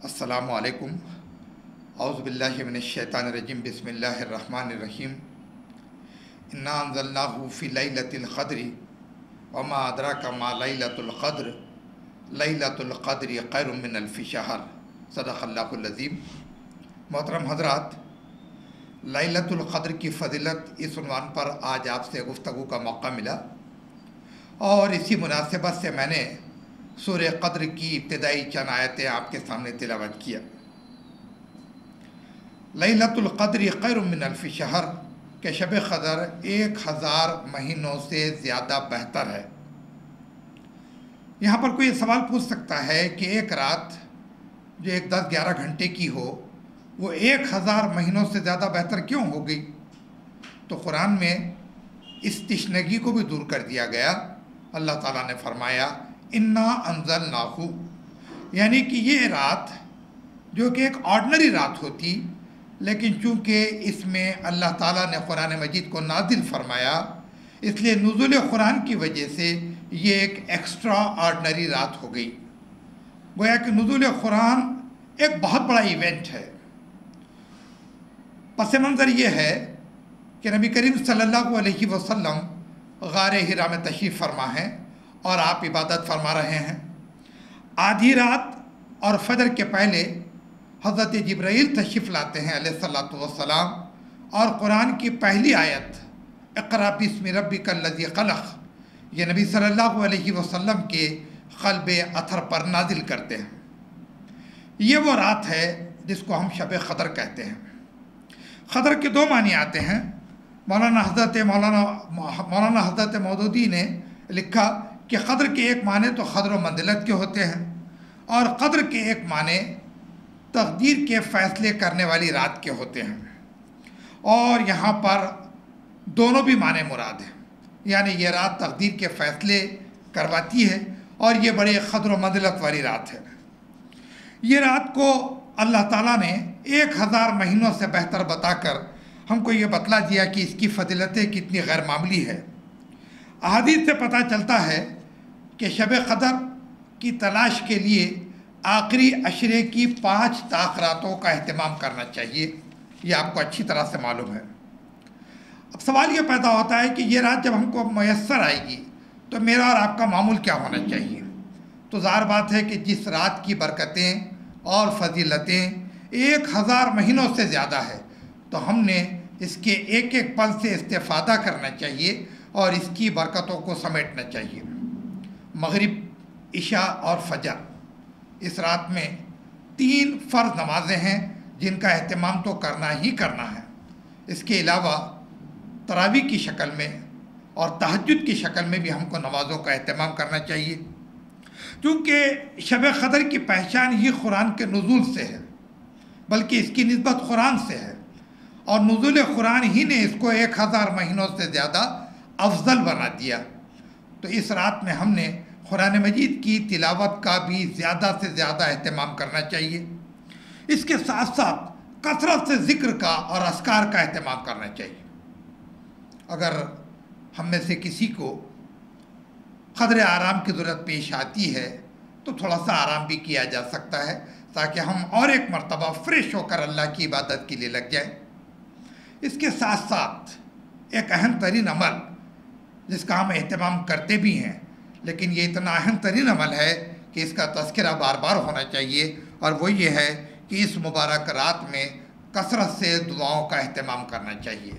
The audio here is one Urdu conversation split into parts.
السلام علیکم اعوذ باللہ من الشیطان الرجیم بسم اللہ الرحمن الرحیم انا انزلناہ فی لیلۃ القدر وما ادراک ما لیلۃ القدر لیلۃ القدر خیر من الف شہر صدق اللہ العظیم۔ محترم حضرات، لیلۃ القدر کی فضیلت اس عنوان پر آج آپ سے گفتگو کا موقع ملا اور اسی مناسبت سے میں نے سورہ قدر کی ابتدائی چند آیتیں آپ کے سامنے تلاوت کیا۔ لیلۃ القدر خیر من الف شہر کہ شب قدر 1000 مہینوں سے زیادہ بہتر ہے۔ یہاں پر کوئی سوال پوچھ سکتا ہے کہ ایک رات جو 10-11 گھنٹے کی ہو وہ 1000 مہینوں سے زیادہ بہتر کیوں ہو گئی؟ تو قرآن میں اس تشنگی کو بھی دور کر دیا گیا۔ اللہ تعالیٰ نے فرمایا انا انزلناہ، یعنی کہ یہ رات جو کہ ایک آرڈنری رات ہوتی، لیکن چونکہ اس میں اللہ تعالیٰ نے قرآن مجید کو نازل فرمایا، اس لیے نزول قرآن کی وجہ سے یہ ایک ایکسٹرا آرڈنری رات ہو گئی۔ گویا کہ نزول قرآن ایک بہت بڑا ایونٹ ہے۔ پس منظر یہ ہے کہ نبی کریم صلی اللہ علیہ وسلم غار حرا میں تشریف فرما ہیں اور آپ عبادت فرما رہے ہیں۔ آدھی رات اور فجر کے پہلے حضرت جبرائیل تشریف لاتے ہیں علیہ الصلوۃ والسلام، اور قرآن کی پہلی آیت اقرأ بسم ربک الذی خلق یہ نبی صلی اللہ علیہ وسلم کے قلب اطہر پر نازل کرتے ہیں۔ یہ وہ رات ہے جس کو ہم شب قدر کہتے ہیں۔ قدر کے 2 معنی آتے ہیں۔ مولانا حضرت مودودی نے لکھا کہ قدر کے ایک معنی تو قدر و منزلت کے ہوتے ہیں، اور قدر کے ایک معنی تقدیر کے فیصلے کرنے والی رات کے ہوتے ہیں، اور یہاں پر دونوں بھی معنی مراد ہیں۔ یعنی یہ رات تقدیر کے فیصلے کرواتی ہے اور یہ بڑے قدر و منزلت والی رات ہے۔ یہ رات کو اللہ تعالیٰ نے 1000 مہینوں سے بہتر بتا کر ہم کو یہ بتلا دیا کہ اس کی فضیلتیں کتنی غیر معمولی ہے۔ احادیث سے پتہ چلتا ہے کہ شب قدر کی تلاش کے لیے آخری عشرے کی 5 تاخیراتوں کا اہتمام کرنا چاہیے۔ یہ آپ کو اچھی طرح سے معلوم ہے۔ اب سوال یہ پیدا ہوتا ہے کہ یہ رات جب ہم کو میسر آئے گی تو میرا اور آپ کا معمول کیا ہونا چاہیے؟ تو ظاہر بات ہے کہ جس رات کی برکتیں اور فضیلتیں 1000 مہینوں سے زیادہ ہے، تو ہم نے اس کے ایک ایک پل سے استفادہ کرنا چاہیے اور اس کی برکتوں کو سمیٹنا چاہیے۔ مغرب، عشاء اور فجر، اس رات میں 3 فرض نمازیں ہیں جن کا اہتمام تو کرنا ہی کرنا ہے۔ اس کے علاوہ تراویح کی شکل میں اور تہجد کی شکل میں بھی ہم کو نمازوں کا اہتمام کرنا چاہیے، کیونکہ شب قدر کی پہچان ہی قرآن کے نزول سے ہے، بلکہ اس کی نسبت قرآن سے ہے، اور نزول قرآن ہی نے اس کو 1000 مہینوں سے زیادہ افضل بنا دیا۔ تو اس رات میں ہم نے قرآن مجید کی تلاوت کا بھی زیادہ سے زیادہ اہتمام کرنا چاہیے۔ اس کے ساتھ ساتھ کثرت سے ذکر کا اور اذکار کا اہتمام کرنا چاہیے۔ اگر ہم میں سے کسی کو قدر آرام کی ضرورت پیش آتی ہے تو تھوڑا سا آرام بھی کیا جا سکتا ہے، تاکہ ہم اور ایک مرتبہ فریش ہو کر اللہ کی عبادت کے لیے لگ جائیں۔ اس کے ساتھ ساتھ ایک اہم ترین عمل جس کا ہم اہتمام کرتے بھی ہیں، لیکن یہ اتنا اہم ترین عمل ہے کہ اس کا تذکرہ بار بار ہونا چاہیے، اور وہ یہ ہے کہ اس مبارک رات میں کثرت سے دعاؤں کا اہتمام کرنا چاہیے۔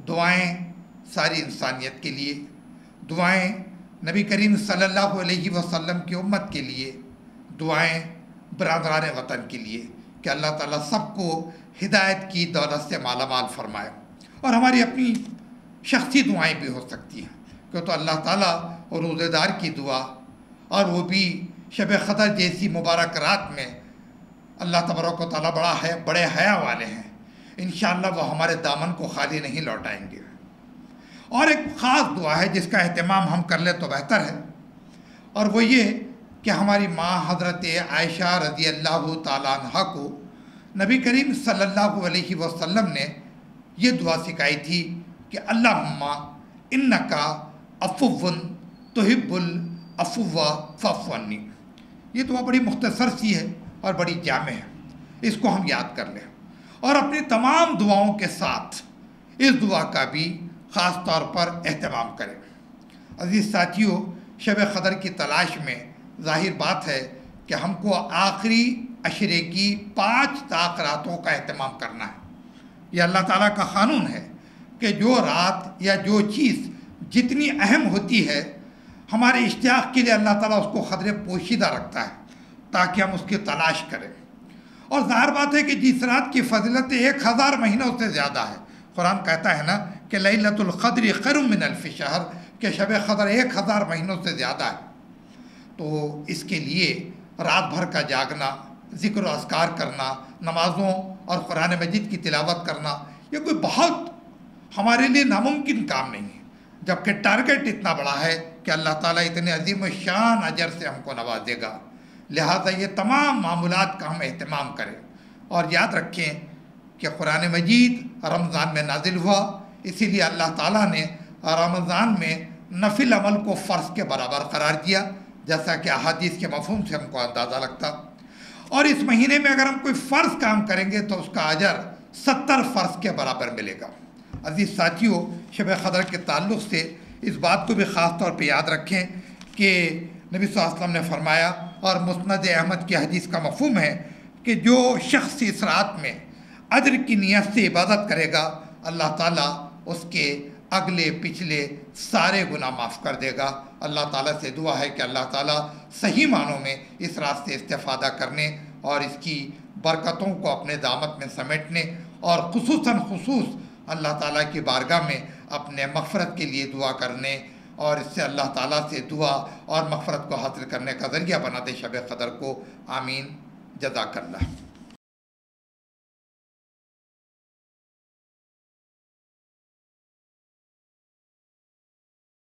دعائیں ساری انسانیت کے لیے، دعائیں نبی کریم صلی اللہ علیہ وسلم کی امت کے لیے، دعائیں برادران وطن کے لیے کہ اللہ تعالیٰ سب کو ہدایت کی دولت سے مالا مال فرمائے، اور ہماری اپنی شخصی دعائیں بھی ہو سکتی ہیں، کہ تو اللہ تعالیٰ اور روزے دار کی دعا، اور وہ بھی شب قدر جیسی مبارک رات میں اللہ تبارک و تعالیٰ بڑے حیا والے ہیں، انشاءاللہ وہ ہمارے دامن کو خالی نہیں لوٹائیں گے۔ اور ایک خاص دعا ہے جس کا اہتمام ہم کر لیں تو بہتر ہے، اور وہ یہ کہ ہماری ماں حضرت عائشہ رضی اللہ تعالیٰ عنہ کو نبی کریم صلی اللہ علیہ وسلم نے یہ دعا سکھائی تھی کہ اللہم انکا عفو تحب العفو فاعف عنی۔ یہ دعا بڑی مختصر سی ہے اور بڑی جامع ہے، اس کو ہم یاد کر لیں اور اپنی تمام دعاؤں کے ساتھ اس دعا کا بھی خاص طور پر اہتمام کریں۔ عزیز ساتھیوں، شب قدر کی تلاش میں ظاہر بات ہے کہ ہم کو آخری عشرے کی 5 طاق راتوں کا اہتمام کرنا ہے۔ یہ اللہ تعالیٰ کا قانون ہے کہ جو رات یا جو چیز جتنی اہم ہوتی ہے ہمارے اشتیاق کے لیے اللہ تعالیٰ اس کو قدر پوشیدہ رکھتا ہے تاکہ ہم اس کی تلاش کریں۔ اور ظاہر بات ہے کہ جس رات کی فضیلت 1000 مہینوں سے زیادہ ہے۔ قرآن کہتا ہے نا کہ لیلۃ القدر خیر من الف شہر، کہ شب قدر 1000 مہینوں سے زیادہ ہے۔ تو اس کے لیے رات بھر کا جاگنا، ذکر و اذکار کرنا، نمازوں اور قرآن مجید کی تلاوت کرنا، یہ کوئی بہت ہمارے لیے ناممکن کام نہیں ہے، جبکہ ٹارگٹ اتنا بڑا ہے کہ اللہ تعالیٰ اتنے عظیم الشان اجر سے ہم کو نوازے گا۔ لہٰذا یہ تمام معمولات کا ہم اہتمام کریں اور یاد رکھیں کہ قرآن مجید رمضان میں نازل ہوا، اسی لیے اللہ تعالیٰ نے رمضان میں نفل عمل کو فرض کے برابر قرار دیا، جیسا کہ احادیث کے مفہوم سے ہم کو اندازہ لگتا۔ اور اس مہینے میں اگر ہم کوئی فرض کام کریں گے تو اس کا اجر 70 فرض کے برابر ملے گا۔ عزیز ساتھیوں، شب قدر کے تعلق سے اس بات کو بھی خاص طور پہ یاد رکھیں کہ نبی صلی اللہ علیہ وسلم نے فرمایا، اور مسند احمد کی حدیث کا مفہوم ہے کہ جو شخص اس رات میں اجر کی نیت سے عبادت کرے گا، اللہ تعالیٰ اس کے اگلے پچھلے سارے گناہ معاف کر دے گا۔ اللہ تعالیٰ سے دعا ہے کہ اللہ تعالیٰ صحیح معنوں میں اس رات سے استفادہ کرنے اور اس کی برکتوں کو اپنے دامت میں سمیٹنے اور خصوصاً اللہ تعالیٰ کی بارگاہ میں اپنے مغفرت کے لیے دعا کرنے اور اس سے اللہ تعالیٰ سے دعا اور مغفرت کو حاصل کرنے کا ذریعہ بنا دے شب قدر کو۔ آمین۔ جزاک اللہ۔